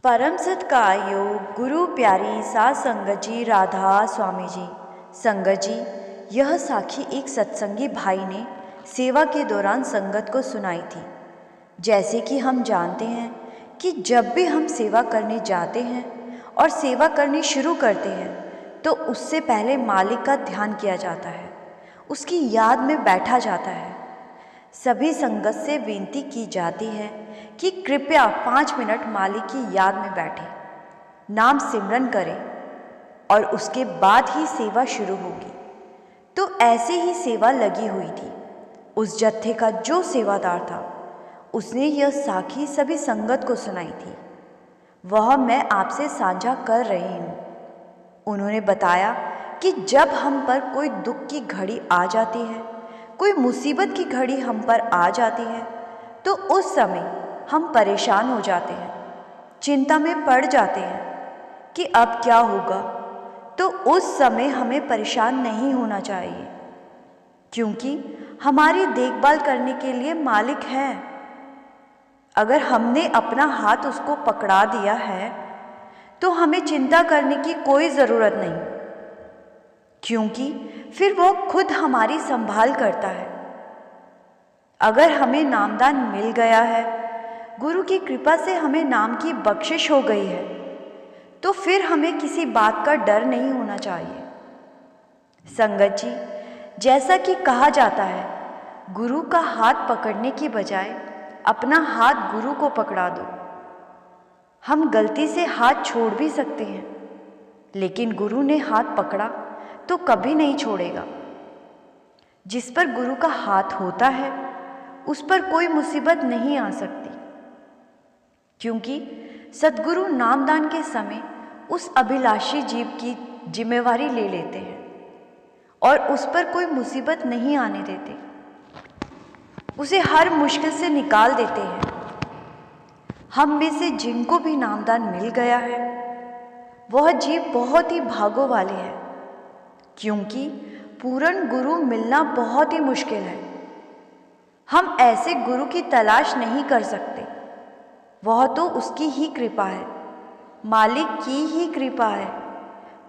परम सत्कार्यो गुरु प्यारी साध संगत जी राधा स्वामी जी। संगत जी, यह साखी एक सत्संगी भाई ने सेवा के दौरान संगत को सुनाई थी। जैसे कि हम जानते हैं कि जब भी हम सेवा करने जाते हैं और सेवा करनी शुरू करते हैं तो उससे पहले मालिक का ध्यान किया जाता है, उसकी याद में बैठा जाता है। सभी संगत से विनती की जाती है कि कृपया 5 मिनट मालिक की याद में बैठें, नाम सिमरन करें और उसके बाद ही सेवा शुरू होगी। तो ऐसे ही सेवा लगी हुई थी। उस जत्थे का जो सेवादार था उसने यह साखी सभी संगत को सुनाई थी। वह मैं आपसे साझा कर रही हूँ। उन्होंने बताया कि जब हम पर कोई दुख की घड़ी आ जाती है, कोई मुसीबत की घड़ी हम पर आ जाती है, तो उस समय हम परेशान हो जाते हैं, चिंता में पड़ जाते हैं कि अब क्या होगा। तो उस समय हमें परेशान नहीं होना चाहिए, क्योंकि हमारी देखभाल करने के लिए मालिक है। अगर हमने अपना हाथ उसको पकड़ा दिया है तो हमें चिंता करने की कोई ज़रूरत नहीं, क्योंकि फिर वो खुद हमारी संभाल करता है। अगर हमें नामदान मिल गया है, गुरु की कृपा से हमें नाम की बख्शिश हो गई है, तो फिर हमें किसी बात का डर नहीं होना चाहिए। संगत जी, जैसा कि कहा जाता है, गुरु का हाथ पकड़ने की बजाय अपना हाथ गुरु को पकड़ा दो। हम गलती से हाथ छोड़ भी सकते हैं, लेकिन गुरु ने हाथ पकड़ा तो कभी नहीं छोड़ेगा। जिस पर गुरु का हाथ होता है उस पर कोई मुसीबत नहीं आ सकती, क्योंकि सद्गुरु नामदान के समय उस अभिलाषी जीव की जिम्मेवारी ले लेते हैं और उस पर कोई मुसीबत नहीं आने देते, उसे हर मुश्किल से निकाल देते हैं। हम में से जिनको भी नामदान मिल गया है वह जीव बहुत ही भागों वाले हैं, क्योंकि पूर्ण गुरु मिलना बहुत ही मुश्किल है। हम ऐसे गुरु की तलाश नहीं कर सकते, वह तो उसकी ही कृपा है, मालिक की ही कृपा है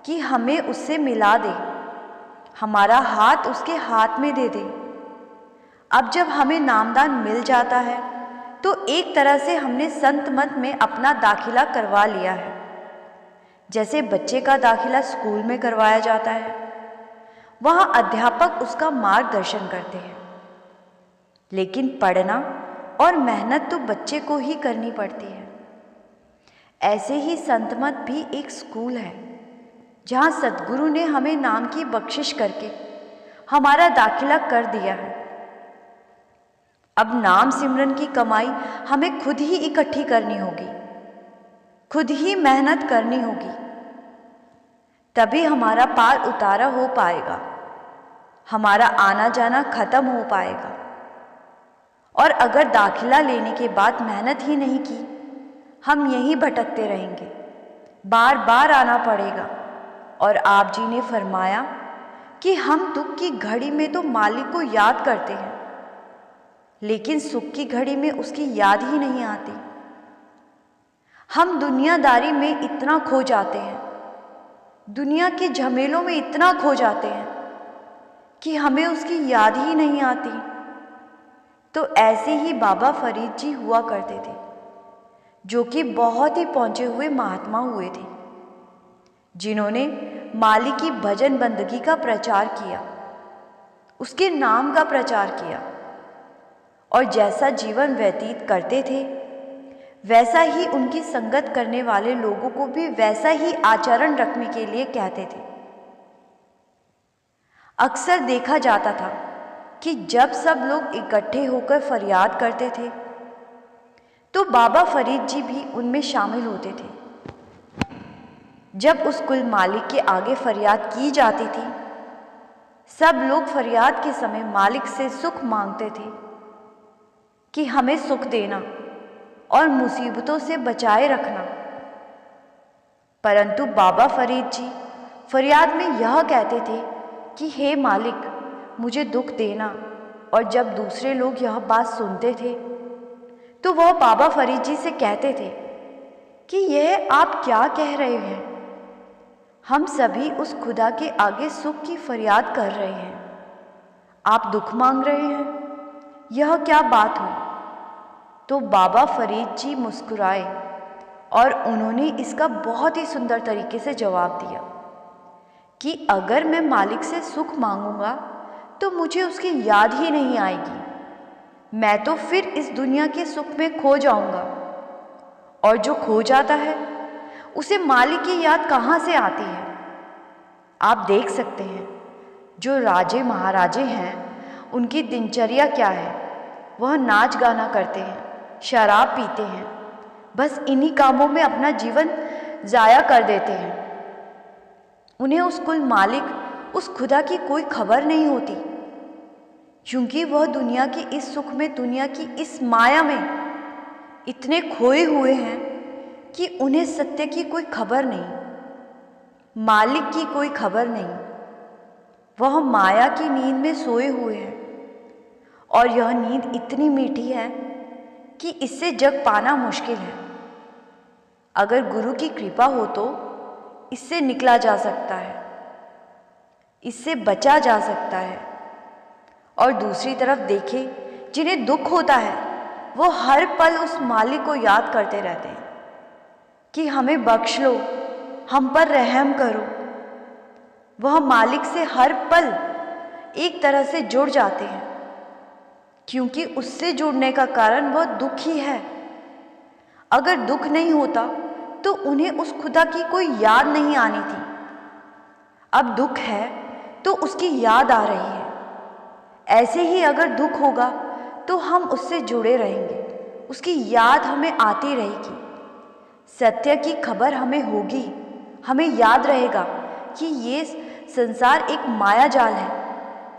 कि हमें उससे मिला दे, हमारा हाथ उसके हाथ में दे दे। अब जब हमें नामदान मिल जाता है तो एक तरह से हमने संत मत में अपना दाखिला करवा लिया है। जैसे बच्चे का दाखिला स्कूल में करवाया जाता है, वहाँ अध्यापक उसका मार्गदर्शन करते हैं, लेकिन पढ़ना और मेहनत तो बच्चे को ही करनी पड़ती है। ऐसे ही संत मत भी एक स्कूल है, जहाँ सद्गुरु ने हमें नाम की बख्शिश करके हमारा दाखिला कर दिया है। अब नाम सिमरन की कमाई हमें खुद ही इकट्ठी करनी होगी, खुद ही मेहनत करनी होगी, तभी हमारा पार उतारा हो पाएगा, हमारा आना जाना खत्म हो पाएगा। और अगर दाखिला लेने के बाद मेहनत ही नहीं की, हम यहीं भटकते रहेंगे, बार बार आना पड़ेगा। और आप जी ने फरमाया कि हम दुख की घड़ी में तो मालिक को याद करते हैं, लेकिन सुख की घड़ी में उसकी याद ही नहीं आती। हम दुनियादारी में इतना खो जाते हैं, दुनिया के झमेलों में इतना खो जाते हैं कि हमें उसकी याद ही नहीं आती। तो ऐसे ही बाबा फरीद जी हुआ करते थे, जो कि बहुत ही पहुंचे हुए महात्मा हुए थे, जिन्होंने मालिक की भजन बंदगी का प्रचार किया, उसके नाम का प्रचार किया, और जैसा जीवन व्यतीत करते थे वैसा ही उनकी संगत करने वाले लोगों को भी वैसा ही आचरण रखने के लिए कहते थे। अक्सर देखा जाता था कि जब सब लोग इकट्ठे होकर फरियाद करते थे तो बाबा फरीद जी भी उनमें शामिल होते थे। जब उस कुल मालिक के आगे फरियाद की जाती थी, सब लोग फरियाद के समय मालिक से सुख मांगते थे कि हमें सुख देना और मुसीबतों से बचाए रखना। परंतु बाबा फरीद जी फरियाद में यह कहते थे कि हे मालिक, मुझे दुख देना। और जब दूसरे लोग यह बात सुनते थे तो वह बाबा फरीद जी से कहते थे कि यह आप क्या कह रहे हैं। हम सभी उस खुदा के आगे सुख की फरियाद कर रहे हैं, आप दुख मांग रहे हैं, यह क्या बात हुई। तो बाबा फरीद जी मुस्कुराए और उन्होंने इसका बहुत ही सुंदर तरीके से जवाब दिया कि अगर मैं मालिक से सुख मांगूंगा तो मुझे उसकी याद ही नहीं आएगी। मैं तो फिर इस दुनिया के सुख में खो जाऊंगा, और जो खो जाता है उसे मालिक की याद कहाँ से आती है। आप देख सकते हैं जो राजे महाराजे हैं उनकी दिनचर्या क्या है। वह नाच गाना करते हैं, शराब पीते हैं, बस इन्हीं कामों में अपना जीवन ज़ाया कर देते हैं। उन्हें उस कुल मालिक, उस खुदा की कोई खबर नहीं होती, क्योंकि वह दुनिया की इस सुख में, दुनिया की इस माया में इतने खोए हुए हैं कि उन्हें सत्य की कोई खबर नहीं, मालिक की कोई खबर नहीं। वह माया की नींद में सोए हुए हैं, और यह नींद इतनी मीठी है कि इससे जग पाना मुश्किल है। अगर गुरु की कृपा हो तो इससे निकला जा सकता है, इससे बचा जा सकता है। और दूसरी तरफ देखें, जिन्हें दुख होता है वो हर पल उस मालिक को याद करते रहते हैं कि हमें बख्श लो, हम पर रहम करो। वह मालिक से हर पल एक तरह से जुड़ जाते हैं, क्योंकि उससे जुड़ने का कारण वह दुख ही है। अगर दुख नहीं होता तो उन्हें उस खुदा की कोई याद नहीं आनी थी। अब दुख है तो उसकी याद आ रही है। ऐसे ही अगर दुख होगा तो हम उससे जुड़े रहेंगे, उसकी याद हमें आती रहेगी। सत्य की खबर हमें होगी, हमें याद रहेगा कि ये संसार एक माया जाल है,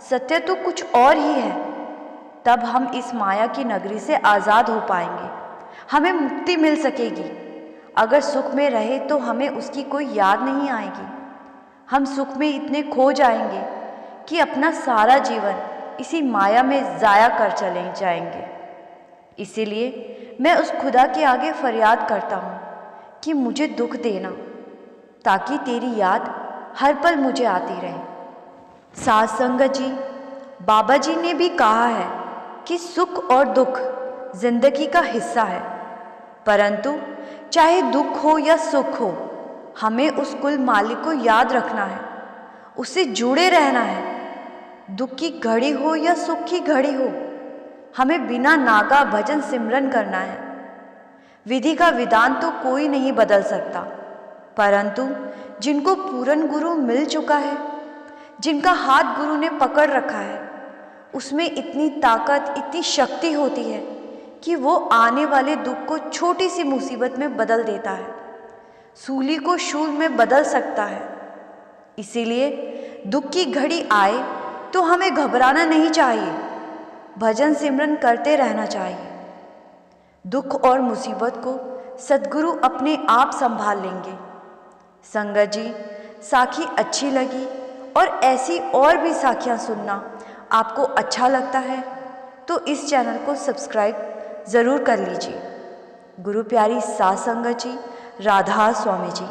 सत्य तो कुछ और ही है। तब हम इस माया की नगरी से आज़ाद हो पाएंगे, हमें मुक्ति मिल सकेगी। अगर सुख में रहे तो हमें उसकी कोई याद नहीं आएगी। हम सुख में इतने खो जाएंगे कि अपना सारा जीवन इसी माया में ज़ाया कर चले जाएंगे। इसीलिए मैं उस खुदा के आगे फरियाद करता हूँ कि मुझे दुख देना, ताकि तेरी याद हर पल मुझे आती रहे। साध संगत जी, बाबा जी ने भी कहा है कि सुख और दुख जिंदगी का हिस्सा है, परंतु चाहे दुख हो या सुख हो, हमें उस कुल मालिक को याद रखना है, उससे जुड़े रहना है। दुख की घड़ी हो या सुख की घड़ी हो, हमें बिना नागा भजन सिमरन करना है। विधि का विधान तो कोई नहीं बदल सकता, परंतु जिनको पूर्ण गुरु मिल चुका है, जिनका हाथ गुरु ने पकड़ रखा है, उसमें इतनी ताकत, इतनी शक्ति होती है कि वो आने वाले दुख को छोटी सी मुसीबत में बदल देता है, सूली को शूल में बदल सकता है। इसीलिए दुख की घड़ी आए तो हमें घबराना नहीं चाहिए, भजन सिमरन करते रहना चाहिए। दुख और मुसीबत को सद्गुरु अपने आप संभाल लेंगे। संगत जी, साखी अच्छी लगी और ऐसी और भी साखियाँ सुनना आपको अच्छा लगता है तो इस चैनल को सब्सक्राइब ज़रूर कर लीजिए। गुरु प्यारी साध संगत जी, राधा स्वामी जी।